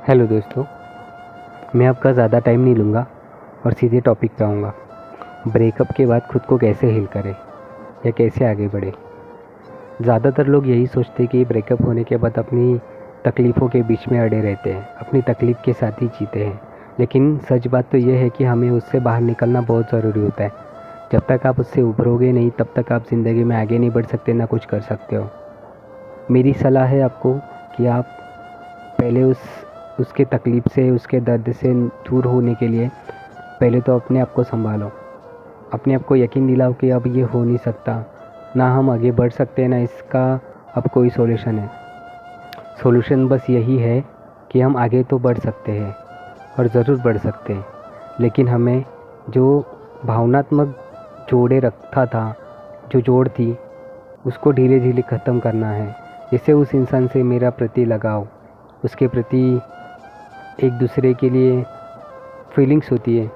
Hello दोस्तों, मैं आपका ज़्यादा टाइम नहीं लूँगा और सीधे टॉपिक पे आऊँगा। ब्रेकअप के बाद खुद को कैसे हील करें या कैसे आगे बढ़े। ज़्यादातर लोग यही सोचते हैं कि ब्रेकअप होने के बाद अपनी तकलीफ़ों के बीच में अड़े रहते हैं, अपनी तकलीफ़ के साथ ही जीते हैं। लेकिन सच बात तो यह है कि हमें उससे बाहर निकलना बहुत ज़रूरी होता है। जब तक आप उससे उभरोगे नहीं, तब तक आप ज़िंदगी में आगे नहीं बढ़ सकते, ना कुछ कर सकते हो। मेरी सलाह है आपको कि आप पहले उसके तकलीफ़ से, उसके दर्द से दूर होने के लिए पहले तो अपने आप को संभालो। अपने आप को यकीन दिलाओ कि अब ये हो नहीं सकता, ना हम आगे बढ़ सकते हैं, ना इसका अब कोई सॉल्यूशन है। सॉल्यूशन बस यही है कि हम आगे तो बढ़ सकते हैं और ज़रूर बढ़ सकते हैं, लेकिन हमें जो भावनात्मक जोड़े रखा था, जो जोड़ थी, उसको धीरे धीरे ख़त्म करना है। जैसे उस इंसान से मेरा प्रति लगाव, उसके प्रति एक दूसरे के लिए फीलिंग्स होती है,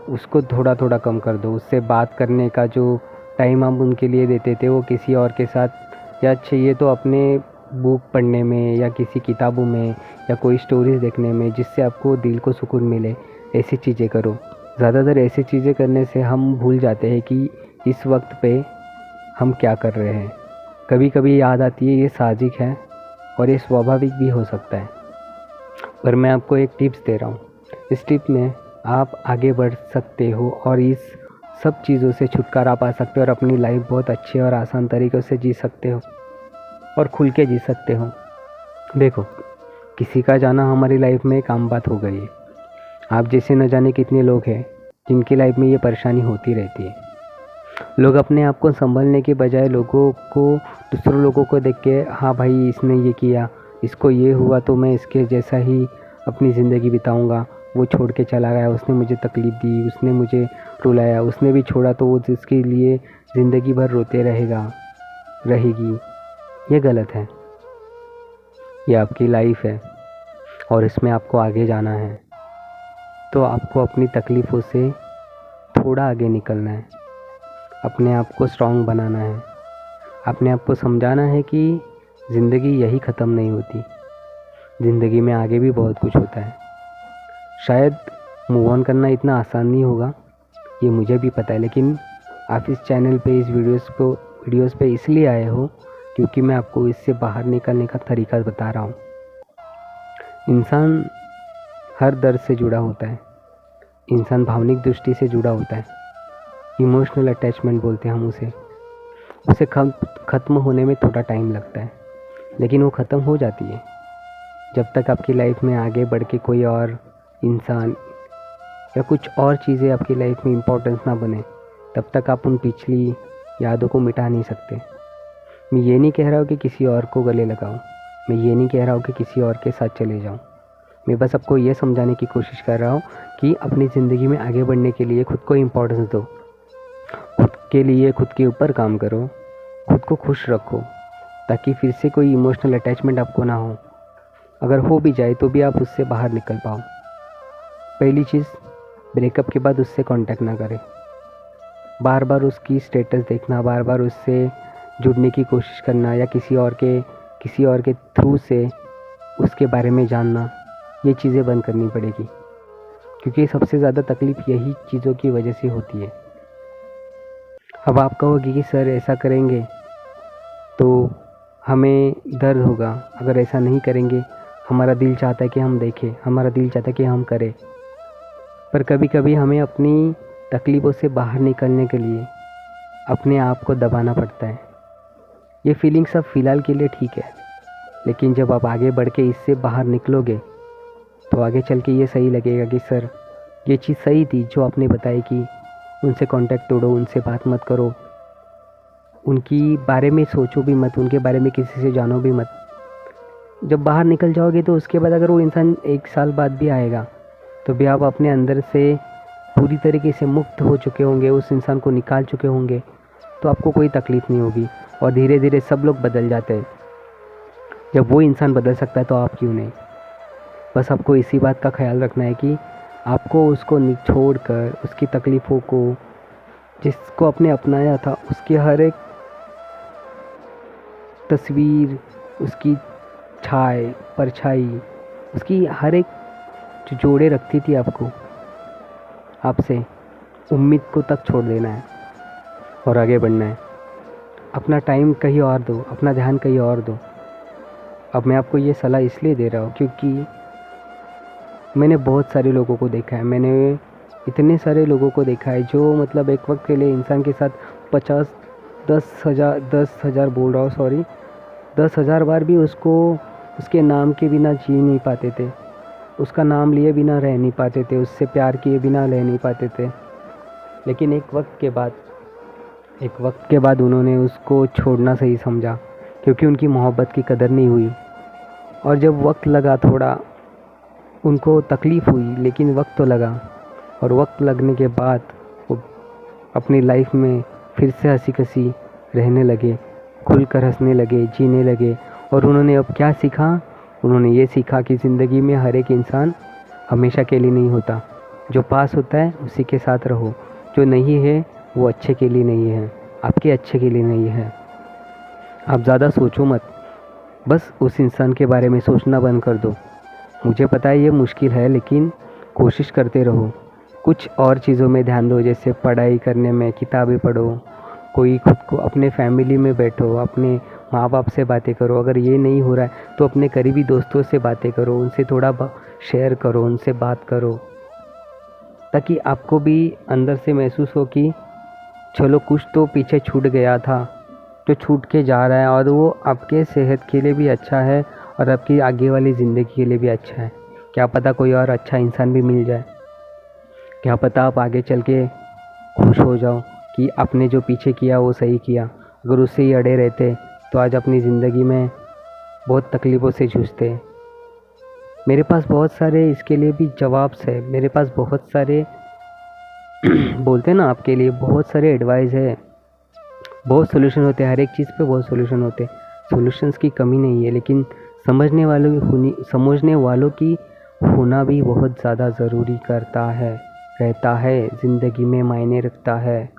उसको थोड़ा थोड़ा कम कर दो। उससे बात करने का जो टाइम हम उनके लिए देते थे, वो किसी और के साथ, या चाहिए तो अपने बुक पढ़ने में या किसी किताबों में या कोई स्टोरीज़ देखने में, जिससे आपको दिल को सुकून मिले, ऐसी चीज़ें करो। ज़्यादातर ऐसी चीज़ें करने से हम भूल जाते हैं कि इस वक्त पे हम क्या कर रहे हैं। कभी कभी याद आती है, ये साजिश है और ये स्वाभाविक भी हो सकता है। पर मैं आपको एक टिप्स दे रहा हूँ। इस टिप में आप आगे बढ़ सकते हो और इस सब चीज़ों से छुटकारा पा सकते हो और अपनी लाइफ बहुत अच्छे और आसान तरीक़ों से जी सकते हो और खुल के जी सकते हो। देखो, किसी का जाना हमारी लाइफ में एक आम बात हो गई है। आप जैसे न जाने कितने लोग हैं जिनकी लाइफ में ये परेशानी होती रहती है। लोग अपने आप को संभलने के बजाय दूसरों लोगों को देख के, हाँ भाई इसने ये किया, इसको ये हुआ तो मैं इसके जैसा ही अपनी ज़िंदगी बिताऊंगा, वो छोड़ के चला गया, उसने मुझे तकलीफ़ दी, उसने मुझे रुलाया, उसने भी छोड़ा तो वो जिसके लिए ज़िंदगी भर रोते रहेगी। ये गलत है। ये आपकी लाइफ है और इसमें आपको आगे जाना है, तो आपको अपनी तकलीफ़ों से थोड़ा आगे निकलना है, अपने आप को स्ट्रॉन्ग बनाना है, अपने आप को समझाना है कि ज़िंदगी यही ख़त्म नहीं होती, ज़िंदगी में आगे भी बहुत कुछ होता है। शायद मूव ऑन करना इतना आसान नहीं होगा, ये मुझे भी पता है, लेकिन आप इस चैनल पे, इस वीडियोस पे इसलिए आए हो क्योंकि मैं आपको इससे बाहर निकलने का तरीका बता रहा हूँ। इंसान हर दर्द से जुड़ा होता है, इंसान भावनिक दृष्टि से जुड़ा होता है, इमोशनल अटैचमेंट बोलते हैं हम उसे ख़त्म होने में थोड़ा टाइम लगता है, लेकिन वो ख़त्म हो जाती है। जब तक आपकी लाइफ में आगे बढ़ के कोई और इंसान या कुछ और चीज़ें आपकी लाइफ में इम्पोर्टेंस ना बने, तब तक आप उन पिछली यादों को मिटा नहीं सकते। मैं ये नहीं कह रहा हूँ कि किसी और को गले लगाओ, मैं ये नहीं कह रहा हूँ कि किसी और के साथ चले जाओ। मैं बस आपको ये समझाने की कोशिश कर रहा हूँ कि अपनी ज़िंदगी में आगे बढ़ने के लिए खुद को इम्पोर्टेंस दो, खुद के लिए खुद के ऊपर काम करो, खुद को खुश रखो, ताकि फिर से कोई इमोशनल अटैचमेंट आपको ना हो। अगर हो भी जाए तो भी आप उससे बाहर निकल पाओ। पहली चीज़, ब्रेकअप के बाद उससे कांटेक्ट ना करें। बार बार उसकी स्टेटस देखना, बार बार उससे जुड़ने की कोशिश करना या किसी और के थ्रू से उसके बारे में जानना, ये चीज़ें बंद करनी पड़ेगी, क्योंकि सबसे ज़्यादा तकलीफ़ यही चीज़ों की वजह से होती है। अब आप कहोगे कि सर ऐसा करेंगे तो हमें दर्द होगा, अगर ऐसा नहीं करेंगे हमारा दिल चाहता है कि हम देखें, हमारा दिल चाहता है कि हम करें। पर कभी कभी हमें अपनी तकलीफ़ों से बाहर निकलने के लिए अपने आप को दबाना पड़ता है। ये फीलिंग सब फ़िलहाल के लिए ठीक है, लेकिन जब आप आगे बढ़ के इससे बाहर निकलोगे तो आगे चल के ये सही लगेगा कि सर ये चीज़ सही थी जो आपने बताई कि उनसे कांटेक्ट तोड़ो, उनसे बात मत करो, उनकी बारे में सोचो भी मत, उनके बारे में किसी से जानो भी मत। जब बाहर निकल जाओगे तो उसके बाद अगर वो इंसान 1 साल बाद भी आएगा तो भी आप अपने अंदर से पूरी तरीके से मुक्त हो चुके होंगे, उस इंसान को निकाल चुके होंगे, तो आपको कोई तकलीफ़ नहीं होगी। और धीरे धीरे सब लोग बदल जाते हैं। जब वो इंसान बदल सकता है तो आप क्यों नहीं। बस आपको इसी बात का ख्याल रखना है कि आपको उसको छोड़ कर, उसकी तकलीफ़ों को, जिसको आपने अपनाया था, उसकी हर एक तस्वीर, उसकी छाया, परछाई, उसकी हर एक जो जोड़े रखती थी आपको, आपसे, उम्मीद को तक छोड़ देना है और आगे बढ़ना है। अपना टाइम कहीं और दो, अपना ध्यान कहीं और दो। अब मैं आपको ये सलाह इसलिए दे रहा हूँ क्योंकि मैंने बहुत सारे लोगों को देखा है, मैंने इतने सारे लोगों को देखा है जो मतलब एक वक्त के लिए इंसान के साथ 50 10,000 बोल रहा हूँ, सॉरी, 10,000 बार भी उसको उसके नाम के बिना जी नहीं पाते थे, उसका नाम लिए बिना रह नहीं पाते थे, उससे प्यार किए बिना रह नहीं पाते थे। लेकिन एक वक्त के बाद उन्होंने उसको छोड़ना सही समझा क्योंकि उनकी मोहब्बत की कदर नहीं हुई। और जब वक्त लगा, थोड़ा उनको तकलीफ़ हुई, लेकिन वक्त तो लगा। और वक्त लगने के बाद वो अपनी लाइफ में फिर से हंसी खुशी रहने लगे, खुलकर हंसने लगे, जीने लगे। और उन्होंने अब क्या सीखा? उन्होंने ये सीखा कि ज़िंदगी में हर एक इंसान हमेशा के लिए नहीं होता। जो पास होता है उसी के साथ रहो, जो नहीं है वो अच्छे के लिए नहीं है, आपके अच्छे के लिए नहीं है। आप ज़्यादा सोचो मत, बस उस इंसान के बारे में सोचना बंद कर दो। मुझे पता है ये मुश्किल है, लेकिन कोशिश करते रहो। कुछ और चीज़ों में ध्यान दो, जैसे पढ़ाई करने में किताबें पढ़ो, कोई खुद को अपने फैमिली में बैठो, अपने माँ बाप से बातें करो। अगर ये नहीं हो रहा है तो अपने करीबी दोस्तों से बातें करो, उनसे थोड़ा शेयर करो, उनसे बात करो, ताकि आपको भी अंदर से महसूस हो कि चलो कुछ तो पीछे छूट गया था जो छूट के जा रहा है, और वो आपके सेहत के लिए भी अच्छा है और आपकी आगे वाली ज़िंदगी के लिए भी अच्छा है। क्या पता कोई और अच्छा इंसान भी मिल जाए, क्या पता आप आगे चल के खुश हो जाओ कि आपने जो पीछे किया वो सही किया। अगर उससे ही अड़े रहते तो आज अपनी ज़िंदगी में बहुत तकलीफ़ों से जूझते। मेरे पास बहुत सारे इसके लिए भी जवाब है, मेरे पास बहुत सारे बोलते ना आपके लिए बहुत सारे एडवाइस है, बहुत सोल्यूशन होते हैं, हर एक चीज़ पे बहुत सोल्यूशन होते हैं। सोल्यूशंस की कमी नहीं है, लेकिन समझने वालों की होना भी बहुत ज़्यादा ज़रूरी रहता है, ज़िंदगी में मायने रखता है।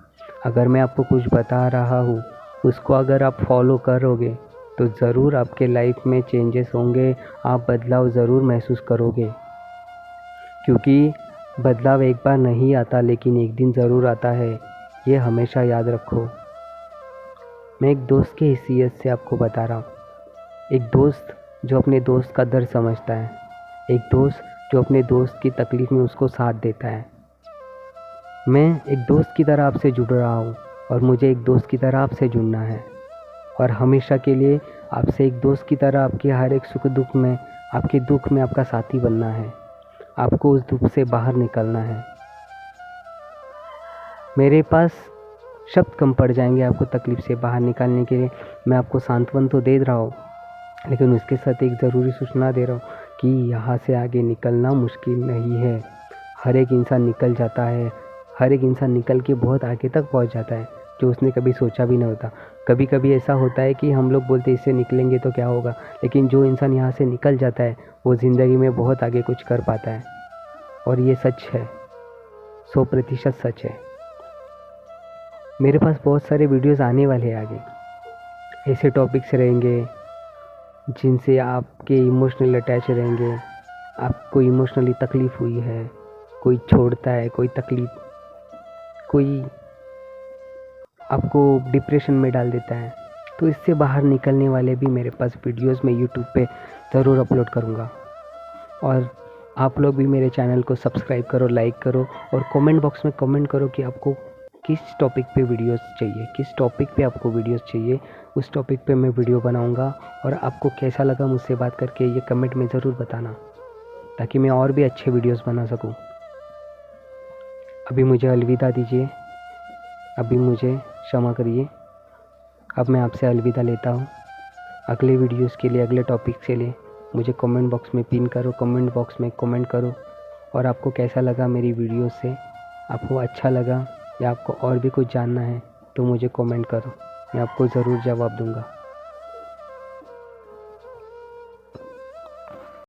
अगर मैं आपको कुछ बता रहा हूँ, उसको अगर आप फॉलो करोगे तो ज़रूर आपके लाइफ में चेंजेस होंगे, आप बदलाव ज़रूर महसूस करोगे। क्योंकि बदलाव एक बार नहीं आता, लेकिन एक दिन ज़रूर आता है, ये हमेशा याद रखो। मैं एक दोस्त की हैसियत से आपको बता रहा हूँ, एक दोस्त जो अपने दोस्त का दर्द समझता है, एक दोस्त जो अपने दोस्त की तकलीफ़ में उसको साथ देता है। मैं एक दोस्त की तरह आपसे जुड़ रहा हूँ और मुझे एक दोस्त की तरह आपसे जुड़ना है, और हमेशा के लिए आपसे एक दोस्त की तरह आपके हर एक सुख दुख में, आपके दुख में आपका साथी बनना है। आपको उस दुख से बाहर निकलना है। मेरे पास शब्द कम पड़ जाएंगे आपको तकलीफ़ से बाहर निकालने के लिए। मैं आपको सांत्वन तो दे रहा हूँ, लेकिन उसके साथ एक ज़रूरी सूचना दे रहा हूँ कि यहाँ से आगे निकलना मुश्किल नहीं है। हर एक इंसान निकल जाता है, हर एक इंसान निकल के बहुत आगे तक पहुँच जाता है, जो उसने कभी सोचा भी नहीं होता। कभी कभी ऐसा होता है कि हम लोग बोलते हैं इससे निकलेंगे तो क्या होगा, लेकिन जो इंसान यहाँ से निकल जाता है वो ज़िंदगी में बहुत आगे कुछ कर पाता है। और ये सच है, 100% सच है। मेरे पास बहुत सारे वीडियोस आने वाले हैं आगे, ऐसे टॉपिक्स रहेंगे जिनसे आपके इमोशनल अटैच रहेंगे। आपको इमोशनली तकलीफ़ हुई है, कोई छोड़ता है, कोई आपको डिप्रेशन में डाल देता है, तो इससे बाहर निकलने वाले भी मेरे पास वीडियोस मैं यूट्यूब पे ज़रूर अपलोड करूँगा। और आप लोग भी मेरे चैनल को सब्सक्राइब करो, लाइक करो, और कमेंट बॉक्स में कमेंट करो कि आपको किस टॉपिक पे वीडियोस चाहिए, किस टॉपिक पे आपको वीडियोस चाहिए। उस टॉपिक पे मैं वीडियो बनाऊँगा। और आपको कैसा लगा मुझसे बात करके ये कमेंट में ज़रूर बताना, ताकि मैं और भी अच्छे वीडियोस बना सकूँ। अभी मुझे अलविदा दीजिए, अभी मुझे क्षमा करिए। अब मैं आपसे अलविदा लेता हूँ। अगले वीडियोस के लिए, अगले टॉपिक के लिए मुझे कमेंट बॉक्स में पिन करो, कमेंट बॉक्स में कमेंट करो। और आपको कैसा लगा मेरी वीडियो से, आपको अच्छा लगा या आपको और भी कुछ जानना है तो मुझे कमेंट करो, मैं आपको ज़रूर जवाब दूँगा।